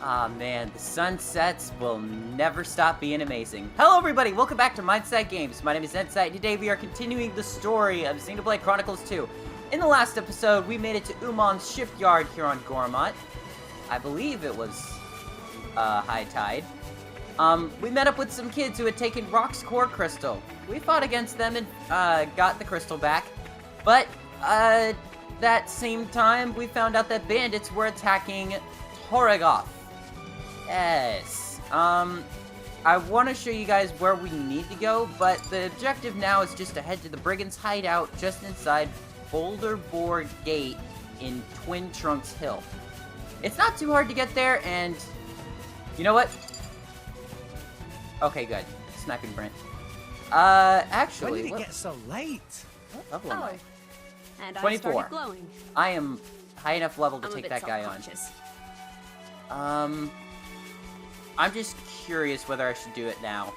Ah man, the sunsets will never stop being amazing. Hello everybody, welcome back to Mindsight Games. My name is N-Sight, and today we are continuing the story of Xenoblade Chronicles 2. In the last episode, we made it to Umon's shipyard here on Gormott. I believe it was high tide. We met up with some kids who had taken Roc's core crystal. We fought against them and got the crystal back. But that same time, we found out that bandits were attacking Torigoth. Yes. I want to show you guys where we need to go, but the objective now is just to head to the Brigands' hideout just inside Boulder Boar Gate in Twin Trunks Hill. It's not too hard to get there, and you know what? Okay, good. Sniping Brent. Actually, when did it get so late? What level am I? And 24. I am high enough level to I'm take that guy on. I'm just curious whether I should do it now.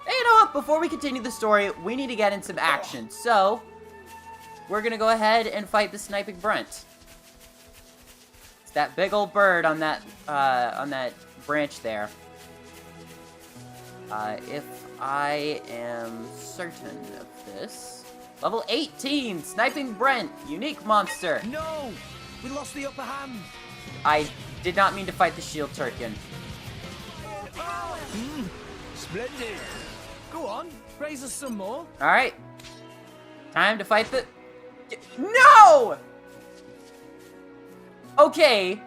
Hey, you know what? Before we continue the story, we need to get in some action. So, we're gonna go ahead and fight the sniping Brent. It's that big old bird on that branch there. If I am certain of this, level 18, sniping Brent, unique monster. No, we lost the upper hand. I did not mean to fight the shield Turkin. Splendid. Go on, raise us some more. All right, time to fight the. No. Okay,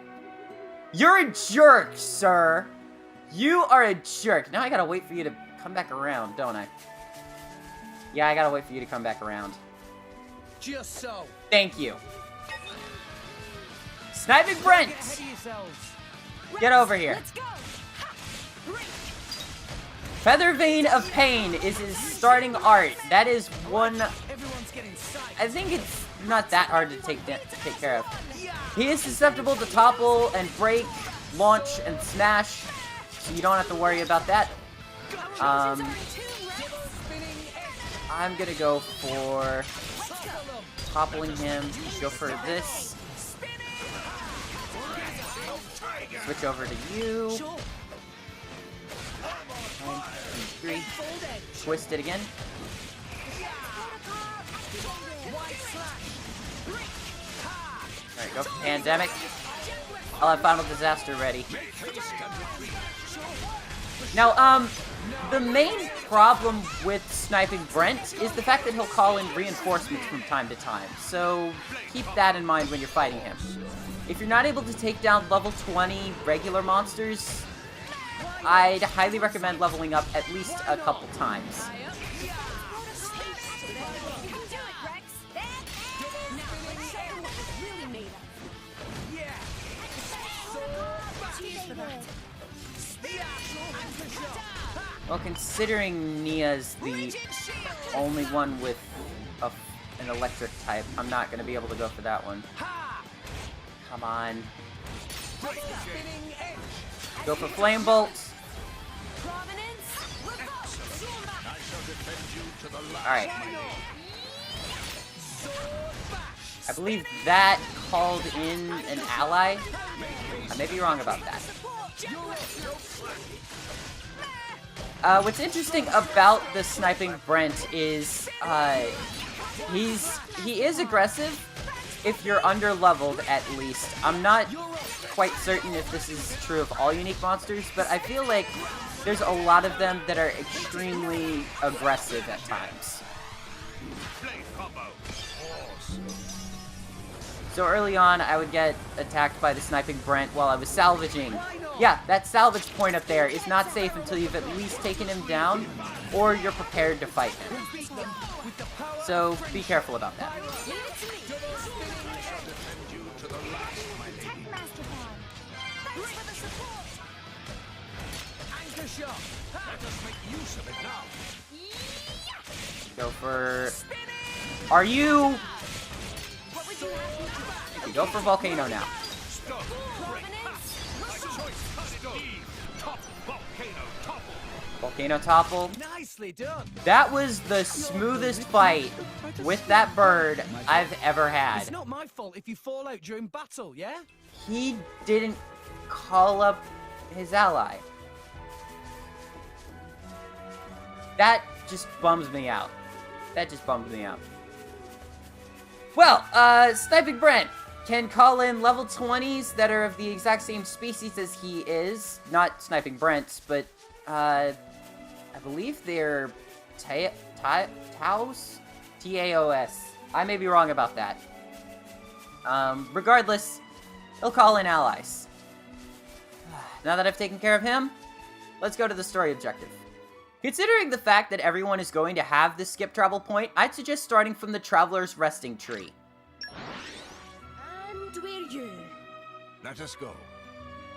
you're a jerk, sir. You are a jerk. Now I gotta wait for you to come back around, don't I? Yeah, I gotta wait for you to come back around. Just so. Thank you. Sniping Brent! Get ahead of yourselves. Get over here. Let's go. Feather Vein of Pain is his starting art. That is one... Everyone's getting psyched. I think it's not that hard to take care of. He is susceptible to topple and break, launch, and smash. So you don't have to worry about that. I'm gonna go for toppling him. Go for this. Switch over to you. 1, 2, 3. Twist it again. Alright, go for Pandemic. I'll have Final Disaster ready. Now, the main problem with sniping Brent is the fact that he'll call in reinforcements from time to time, so keep that in mind when you're fighting him. If you're not able to take down level 20 regular monsters, I'd highly recommend leveling up at least a couple times. Well, considering Nia's the only one with an electric type, I'm not going to be able to go for that one. Come on. Go for Flame Bolt. Alright. I believe that called in an ally. I may be wrong about that. What's interesting about the sniping Brent is he is aggressive if you're under-leveled, at least. I'm not quite certain if this is true of all unique monsters, but I feel like there's a lot of them that are extremely aggressive at times. So early on, I would get attacked by the sniping Brent while I was salvaging. Yeah, that salvage point up there is not safe until you've at least taken him down, or you're prepared to fight him. So be careful about that. Go for... Are you... Go for Volcano now. Volcano topple. Nicely done. That was the smoothest fight with that bird I've ever had. It's not my fault if you fall out during battle, yeah? He didn't call up his ally. That just bums me out. That just bums me out. Well, Sniping Brent can call in level 20s that are of the exact same species as he is. Not Sniping Brents, but, I believe they're Taos? T-A-O-S. I may be wrong about that. Regardless, he'll call in allies. Now that I've taken care of him, let's go to the story objective. Considering the fact that everyone is going to have this skip travel point, I'd suggest starting from the Traveler's Resting Tree. And we're you. Let us go.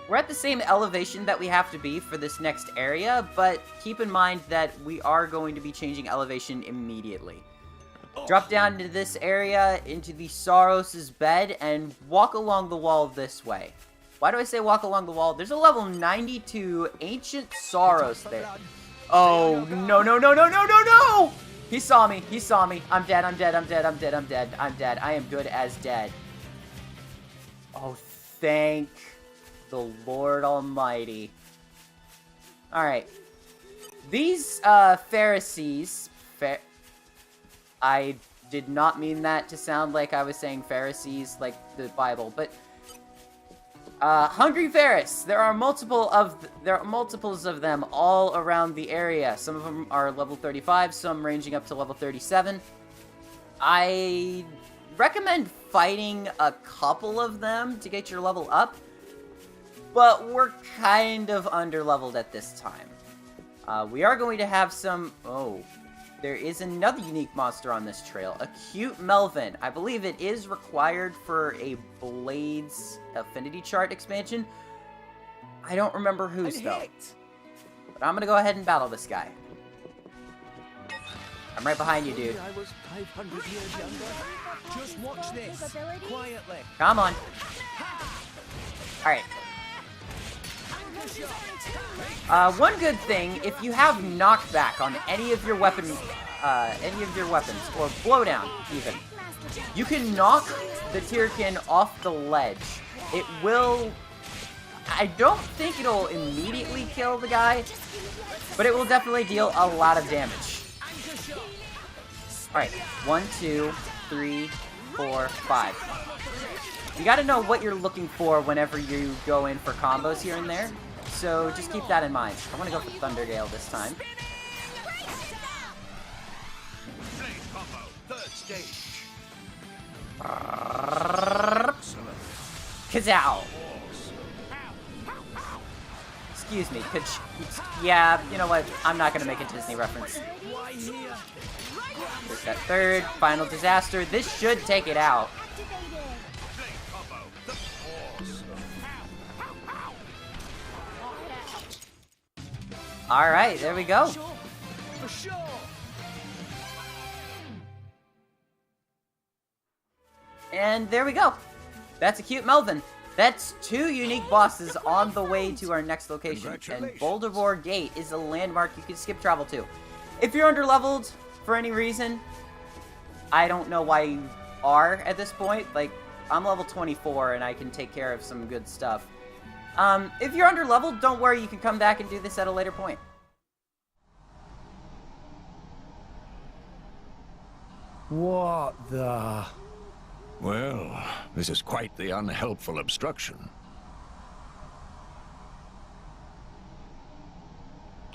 We're at the same elevation that we have to be for this next area, but keep in mind that we are going to be changing elevation immediately. Drop down into this area, into the Saros' bed, and walk along the wall this way. Why do I say walk along the wall? There's a level 92 Ancient Saros there. Oh, no, no, no, no, no, no, no! He saw me. He saw me. I'm dead. I'm dead. I'm dead. I'm dead. I'm dead. I'm dead. I am good as dead. Oh, thank the Lord Almighty. Alright. These, Pharisees... I did not mean that to sound like I was saying Pharisees, like the Bible, but... Hungry Ferris. There are multiples of them all around the area. Some of them are level 35, some ranging up to level 37. I recommend fighting a couple of them to get your level up, but we're kind of under-leveled at this time. We are going to have some... Oh, there is another unique monster on this trail. A cute Melvin. I believe it is required for a Blades Affinity Chart expansion. I don't remember whose, though. But I'm gonna go ahead and battle this guy. I'm right behind you, dude. I was 500 years younger. Just watch this. Quietly. Come on. Alright. One good thing, if you have knockback on any of your weapons, or blowdown, even, you can knock the Tyrkin off the ledge. It will... I don't think it'll immediately kill the guy, but it will definitely deal a lot of damage. Alright, 1, 2, 3, 4, 5. You gotta know what you're looking for whenever you go in for combos here and there. So just keep that in mind. I want to go for Thundergale this time. Kazow! Excuse me. Yeah, you know what? I'm not going to make a Disney reference. There's that third. Final Disaster. This should take it out. Alright, there we go. And there we go. That's a cute Melvin. That's 2 unique bosses on the way to our next location. And Bouldervor Gate is a landmark you can skip travel to. If you're underleveled for any reason, I don't know why you are at this point. Like, I'm level 24 and I can take care of some good stuff. If you're underleveled, don't worry, you can come back and do this at a later point. What the... Well, this is quite the unhelpful obstruction.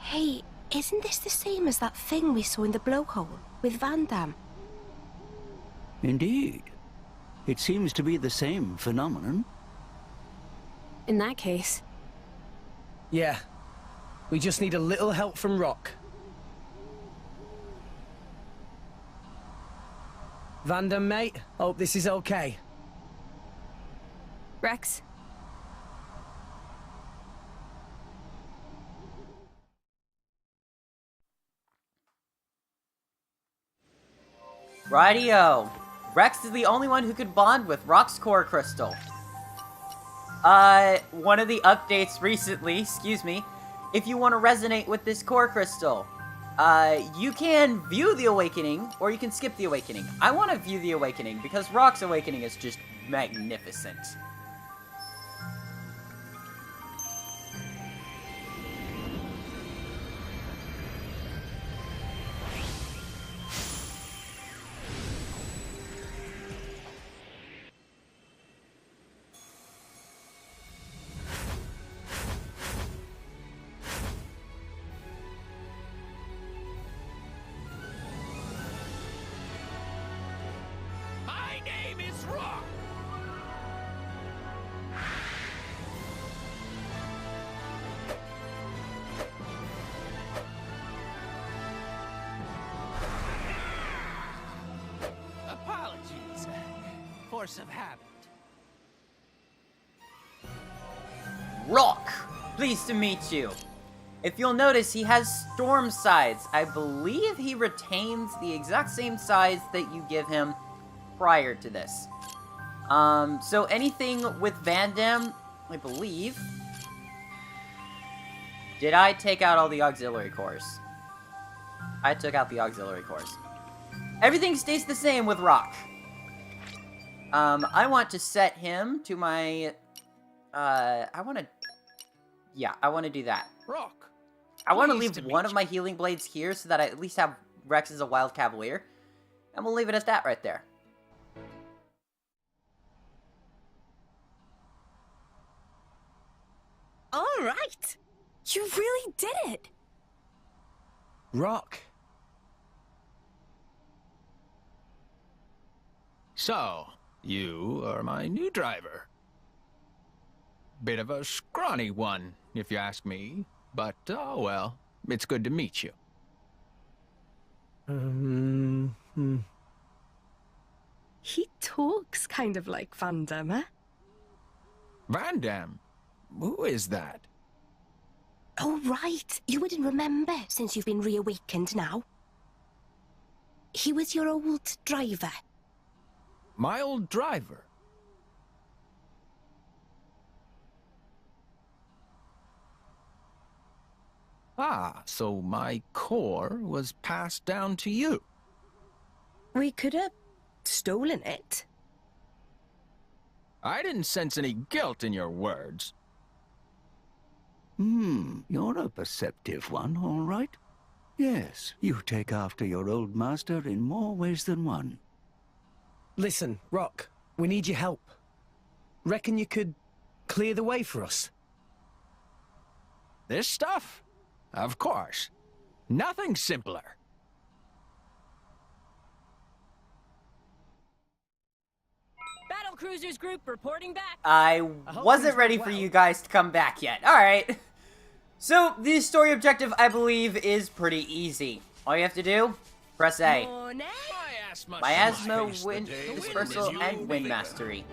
Hey, isn't this the same as that thing we saw in the blowhole with Van Damme? Indeed. It seems to be the same phenomenon. In that case... Yeah. We just need a little help from Roc. Van Damme, mate. Hope this is okay. Rex? Rightio. Rex is the only one who could bond with Roc's core crystal. One of the updates recently, if you want to resonate with this core crystal, you can view the awakening, or you can skip the awakening. I want to view the awakening, because Roc's awakening is just magnificent. force of habit. Roc! Pleased to meet you. If you'll notice, he has storm sides. I believe he retains the exact same size that you give him prior to this. So anything with Van Damme, I believe... Did I take out all the auxiliary cores? I took out the auxiliary cores. Everything stays the same with Roc. I want to set him to my... I want to do that. Roc. I want to Pleased leave to one meet of my healing blades here so that I at least have Rex as a wild cavalier. And we'll leave it at that right there. All right. You really did it. Roc. So, you are my new driver. Bit of a scrawny one, if you ask me. But, oh well, it's good to meet you. He talks kind of like Van Damme, eh? Van Damme? Who is that? Oh, right. You wouldn't remember since you've been reawakened now. He was your old driver. My old driver? Ah, so my core was passed down to you. We could have stolen it. I didn't sense any guilt in your words. You're a perceptive one, all right. Yes, you take after your old master in more ways than one. Listen, Roc, we need your help. Reckon you could clear the way for us? This stuff? Of course. Nothing simpler. Battle Cruisers Group reporting back. I wasn't things ready went for well. you guys to come back yet. Alright. So, the story objective, I believe, is pretty easy. All you have to do, press A. Miasma, Wind Dispersal, and Wind Mastery.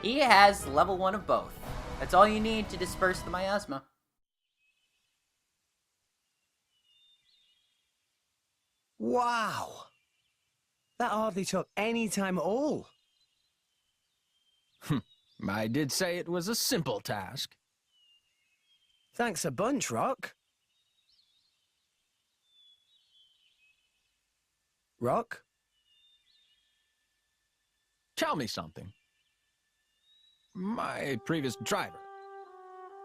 He has level 1 of both. That's all you need to disperse the miasma. Wow. That hardly took any time at all. I did say it was a simple task. Thanks a bunch, Roc. Roc? Tell me something. My previous driver.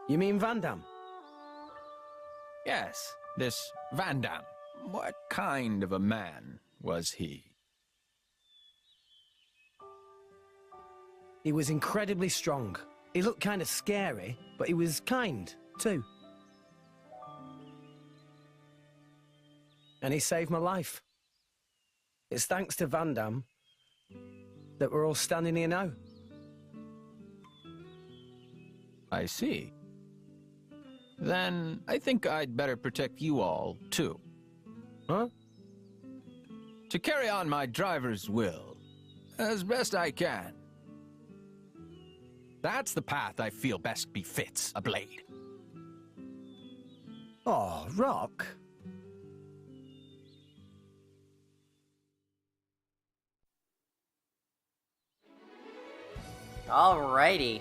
You mean Van Damme? Yes, this Van Damme. What kind of a man was he? He was incredibly strong. He looked kind of scary, but he was kind, too. And he saved my life. It's thanks to Van Damme that we're all standing here now. I see. Then I think I'd better protect you all, too. Huh? To carry on my driver's will, as best I can. That's the path I feel best befits a blade. Oh, Roc. Alrighty.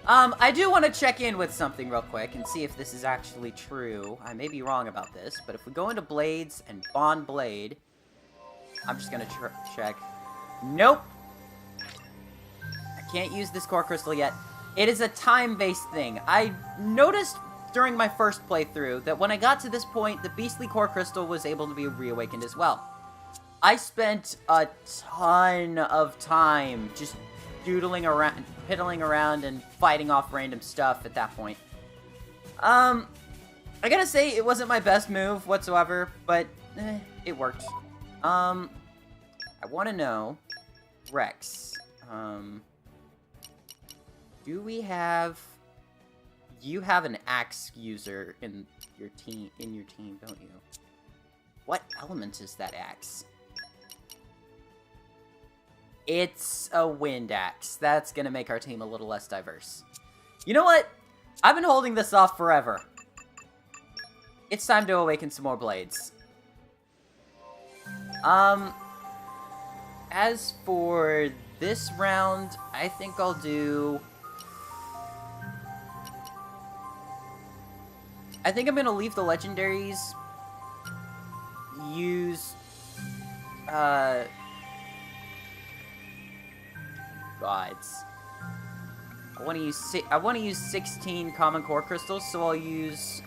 I do want to check in with something real quick and see if this is actually true. I may be wrong about this, but if we go into Blades and Bond Blade, I'm just gonna check. Nope! I can't use this core crystal yet. It is a time-based thing. I noticed during my first playthrough that when I got to this point, the Beastly Core Crystal was able to be reawakened as well. I spent a ton of time just doodling around, piddling around, and fighting off random stuff at that point. I gotta say, it wasn't my best move whatsoever, but it worked. I want to know, Rex, do we have... You have an axe user in your team, don't you? What element is that axe? It's a wind axe. That's gonna make our team a little less diverse. You know what? I've been holding this off forever. It's time to awaken some more blades. As for this round, I think I'll do... I think I'm gonna leave the legendaries. Use... gods. I want to use 16 common core crystals, so I'll use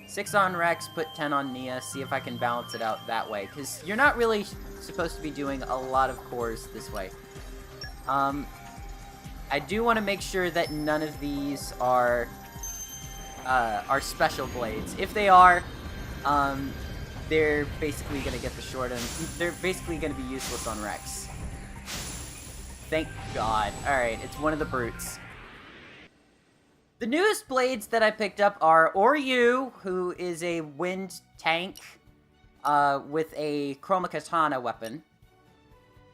6 on Rex, put 10 on Nia, see if I can balance it out that way, because you're not really supposed to be doing a lot of cores this way. I do want to make sure that none of these are special blades. If they are, they're basically going to get the short end. They're basically going to be useless on Rex. Thank God. Alright, it's one of the brutes. The newest blades that I picked up are Oryu, who is a wind tank with a Chromacatana weapon.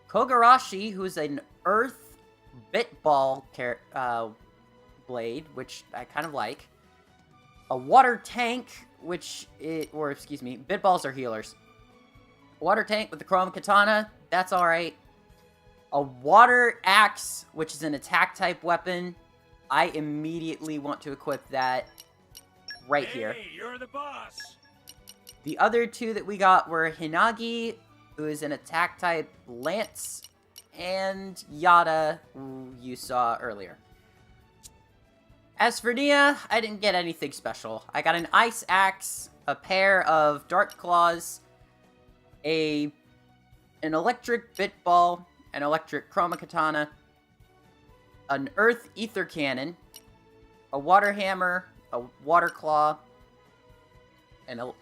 Kogarashi, who's an earth bitball blade, which I kind of like. A water tank, bitballs are healers. Water tank with the Chromacatana, that's alright. A water axe, which is an attack type weapon. I immediately want to equip that right here. Hey, you're the boss. The other two that we got were Hinagi, who is an attack type lance, and Yada, who you saw earlier. As for Nia, I didn't get anything special. I got an ice axe, a pair of dark claws, an electric bitball, an electric Chromacatana, an earth ether cannon, a water hammer, a water claw, and a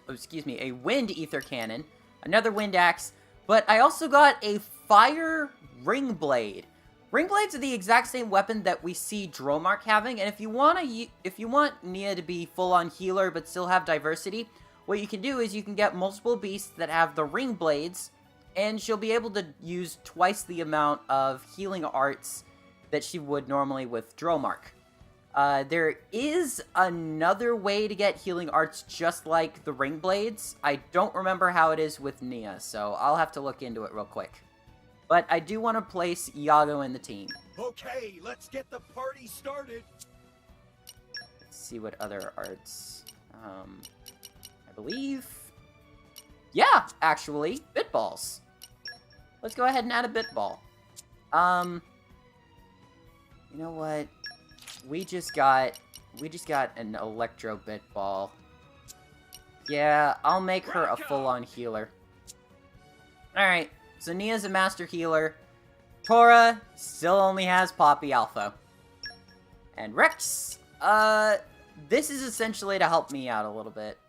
wind ether cannon, another wind axe, but I also got a fire ring blade. Ring blades are the exact same weapon that we see Dromark having, and if you want Nia to be full-on healer but still have diversity, what you can do is you can get multiple beasts that have the ring blades, and she'll be able to use twice the amount of healing arts that she would normally with Dromark. There is another way to get healing arts just like the ring blades. I don't remember how it is with Nia, so I'll have to look into it real quick. But I do want to place Iago in the team. Okay, let's get the party started. Let's see what other arts. I believe... Yeah, actually, bitballs. Let's go ahead and add a bitball. You know what? We just got an electro bitball. Yeah, I'll make her a full-on healer. Alright, so Nia's a master healer. Tora still only has Poppy Alpha. And Rex, this is essentially to help me out a little bit.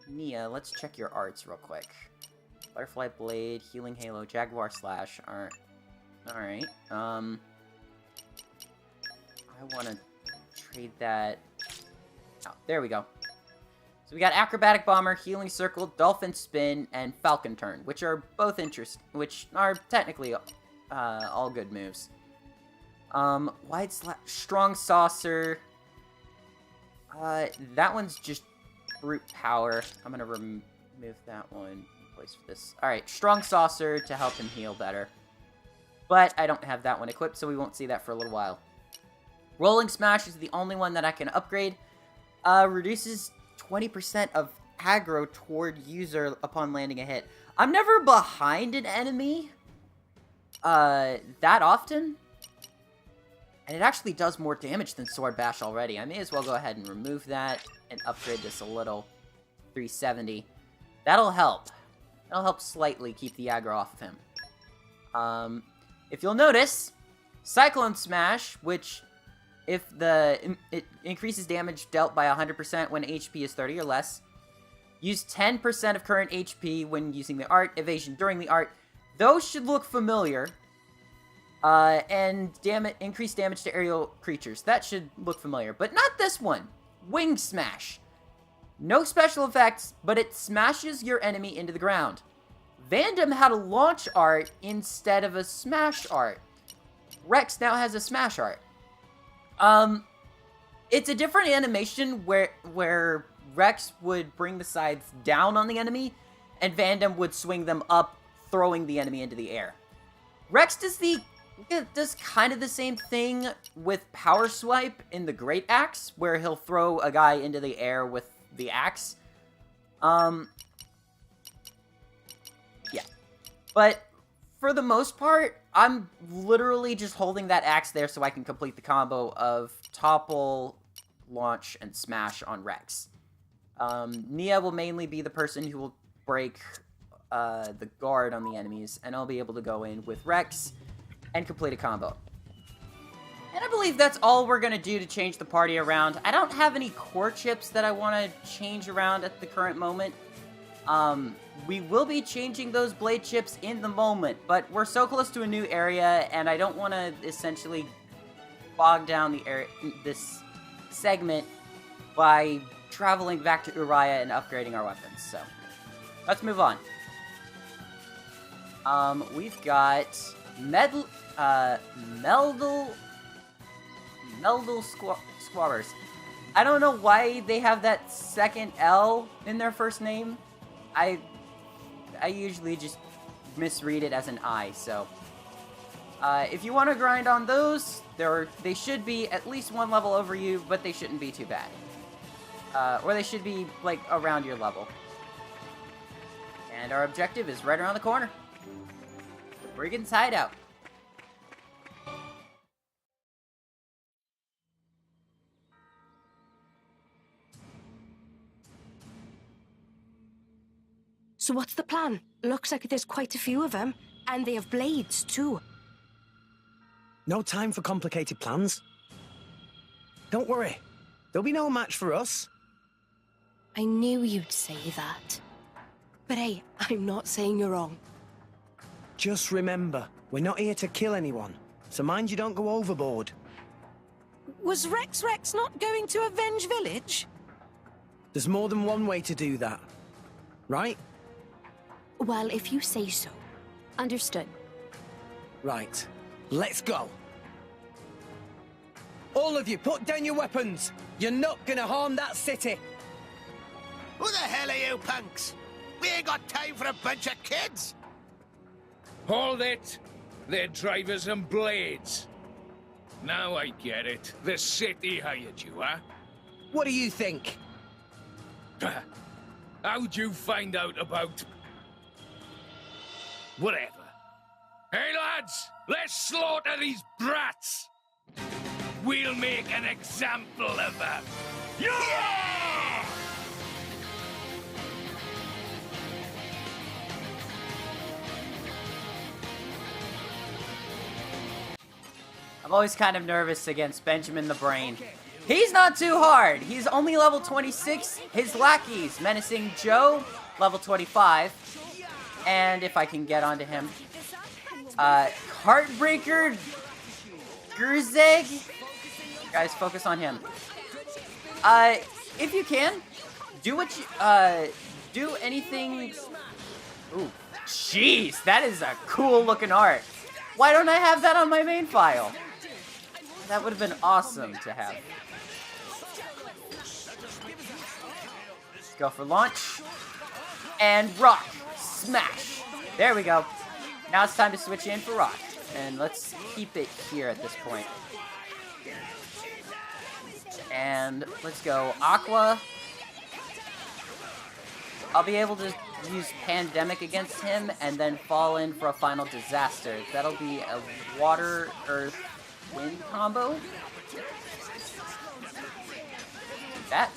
Nia, let's check your arts real quick. Butterfly Blade, Healing Halo, Jaguar Slash aren't... Alright, I want to trade that... Oh, there we go. So we got Acrobatic Bomber, Healing Circle, Dolphin Spin, and Falcon Turn, which are both which are technically all good moves. Wide Slash, Strong Saucer. That one's just brute power. I'm gonna remove that one in place for this. Alright, Strong Saucer to help him heal better. But I don't have that one equipped, so we won't see that for a little while. Rolling Smash is the only one that I can upgrade. Reduces 20% of aggro toward user upon landing a hit. I'm never behind an enemy that often. And it actually does more damage than Sword Bash already. I may as well go ahead and remove that and upgrade this a little. 370. That'll help. That'll help slightly keep the aggro off of him. If you'll notice, Cyclone Smash, which if it increases damage dealt by 100% when HP is 30 or less. Use 10% of current HP when using the art, evasion during the art. Those should look familiar. And increase damage to aerial creatures. That should look familiar. But not this one. Wing Smash. No special effects, but it smashes your enemy into the ground. Vandam had a launch art instead of a smash art. Rex now has a smash art. It's a different animation where Rex would bring the sides down on the enemy, and Vandam would swing them up, throwing the enemy into the air. Rex does kind of the same thing with Power Swipe in the Great Axe, where he'll throw a guy into the air with the axe. Yeah. But for the most part, I'm literally just holding that axe there so I can complete the combo of topple, launch, and smash on Rex. Nia will mainly be the person who will break the guard on the enemies, and I'll be able to go in with Rex and complete a combo. And I believe that's all we're going to do to change the party around. I don't have any core chips that I want to change around at the current moment. We will be changing those blade chips in the moment, but we're so close to a new area, and I don't want to essentially bog down the area, this segment by traveling back to Uriah and upgrading our weapons. So let's move on. We've got Meldal Squabbers. I don't know why they have that second L in their first name. I usually just misread it as an I, so if you want to grind on those, they should be at least one level over you, but they shouldn't be too bad. Or they should be, like, around your level. And our objective is right around the corner. Brigand's Hideout. So what's the plan? Looks like there's quite a few of them, and they have blades too. No time for complicated plans. Don't worry. There'll be no match for us. I knew you'd say that. But hey, I'm not saying you're wrong. Just remember, we're not here to kill anyone, so mind you don't go overboard. Was Rex not going to avenge Village? There's more than one way to do that. Right? Well, if you say so. Understood. Right. Let's go. All of you, put down your weapons. You're not gonna harm that city. Who the hell are you punks? We ain't got time for a bunch of kids. Hold it! They're drivers and blades. Now I get it. The city hired you, huh? What do you think? How'd you find out about... whatever. Hey lads, let's slaughter these brats! We'll make an example of them! Yeah! I'm always kind of nervous against Benjamin the Brain. He's not too hard. He's only level 26. His lackeys, Menacing Joe, level 25. And if I can get onto him. Heartbreaker Gurzeg. Guys, focus on him. If you can, do what you, do anything. Ooh, jeez, that is a cool looking art. Why don't I have that on my main file? That would have been awesome to have. Let's go for launch. And rock. Smash. There we go. Now it's time to switch in for rock. And let's keep it here at this point. And let's go Aqua. I'll be able to use Pandemic against him and then fall in for a final disaster. That'll be a water, earth, wind combo. That.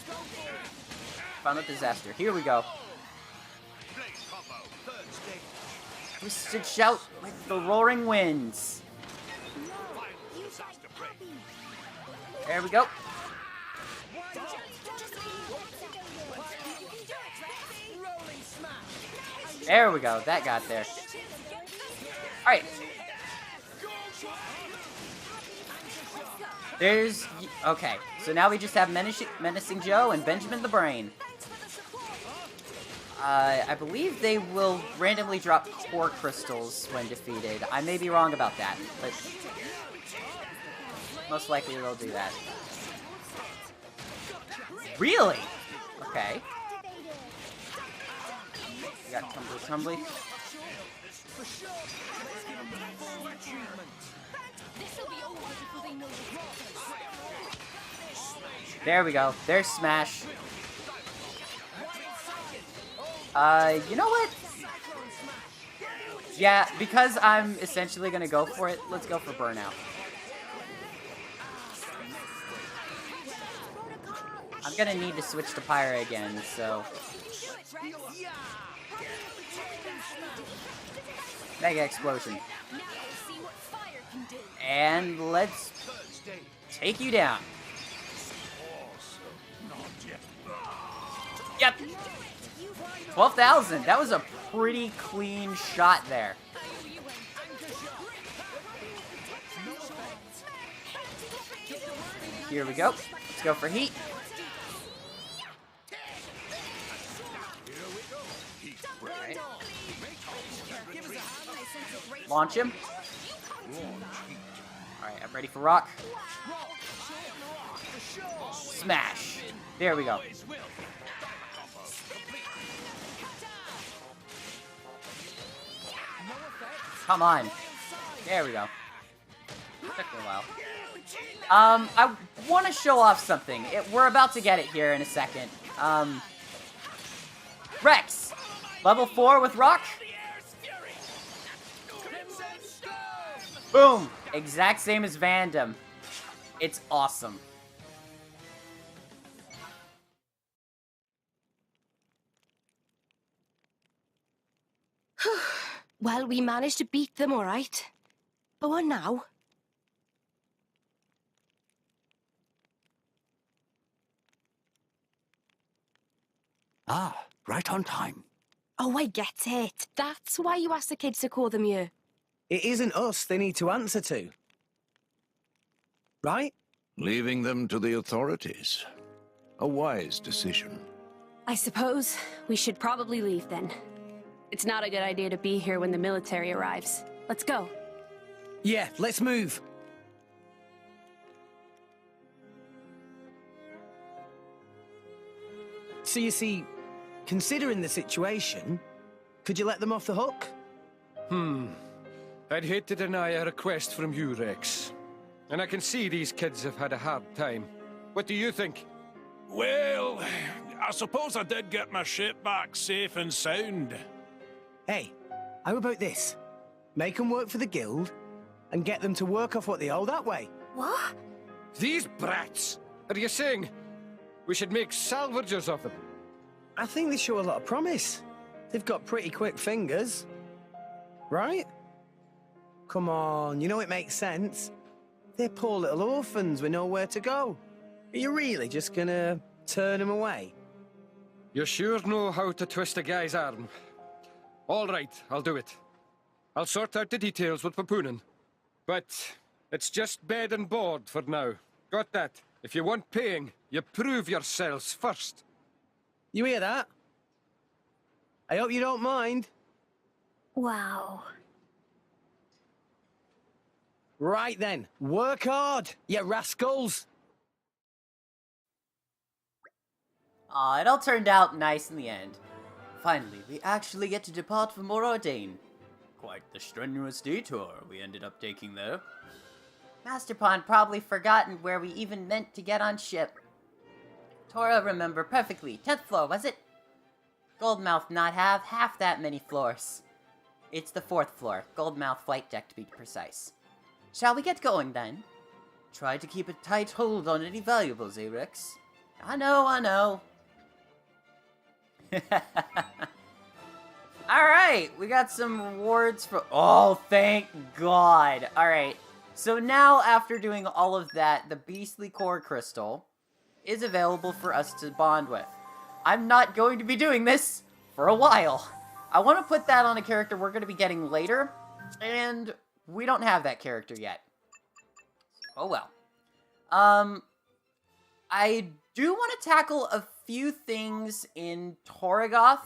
Final disaster. Here we go. Twisted Shout with the roaring winds. There we go. There we go. That got there. Alright. There's... Okay. So now we just have Menacing Joe and Benjamin the Brain. I believe they will randomly drop core crystals when defeated. I may be wrong about that, but most likely they'll do that. Really? Okay. We got Tumbly. There we go. There's Smash. You know what? Yeah, because I'm essentially gonna go for it, let's go for Burnout. I'm gonna need to switch to Pyra again, so... Mega Explosion. And let's take you down. Yep. 12,000. That was a pretty clean shot there. Here we go. Let's go for heat. Right. Launch him. Alright, I'm ready for Roc. Smash. There we go. Come on. There we go. Took me a while. I want to show off something. We're about to get it here in a second. Rex. Level 4 with Roc. Boom. Exact same as Vandom. It's awesome. Well, we managed to beat them, all right. But what now? Ah, right on time. Oh, I get it. That's why you asked the kids to call them here. It isn't us they need to answer to. Right? Leaving them to the authorities. A wise decision. I suppose we should probably leave then. It's not a good idea to be here when the military arrives. Let's go. Yeah, let's move. So you see, considering the situation, could you let them off the hook? I'd hate to deny a request from you, Rex. And I can see these kids have had a hard time. What do you think? Well, I suppose I did get my ship back safe and sound. Hey, how about this? Make them work for the guild, and get them to work off what they owe that way. What? These brats! Are you saying we should make salvagers of them? I think they show a lot of promise. They've got pretty quick fingers. Right? Come on, you know it makes sense. They're poor little orphans with nowhere to go. Are you really just gonna turn them away? You sure know how to twist a guy's arm. All right, I'll do it. I'll sort out the details with Papunen. But it's just bed and board for now. Got that? If you want paying, you prove yourselves first. You hear that? I hope you don't mind. Wow. Right then, work hard, you rascals! Aw, it all turned out nice in the end. Finally, we actually get to depart for Moradin. Quite the strenuous detour we ended up taking there. Master Pond probably forgotten where we even meant to get on ship. Tora remember perfectly. 10th floor, was it? Goldmouth not have half that many floors. It's the 4th floor. Goldmouth flight deck to be precise. Shall we get going then? Try to keep a tight hold on any valuables, eh, Rex? I know. Alright, we got some rewards for... Oh, thank God. Alright, so now after doing all of that, the Beastly Core Crystal is available for us to bond with. I'm not going to be doing this for a while. I want to put that on a character we're going to be getting later, and we don't have that character yet. Oh well. I do want to tackle a few things in Torigoth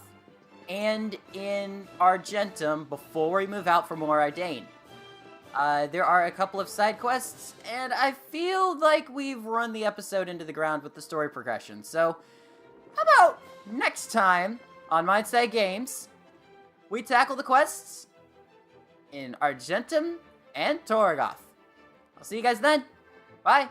and in Argentum before we move out for more Ardain. There are a couple of side quests, and I feel like we've run the episode into the ground with the story progression. So, how about next time on Mindside Games, we tackle the quests in Argentum and Torigoth. I'll see you guys then. Bye.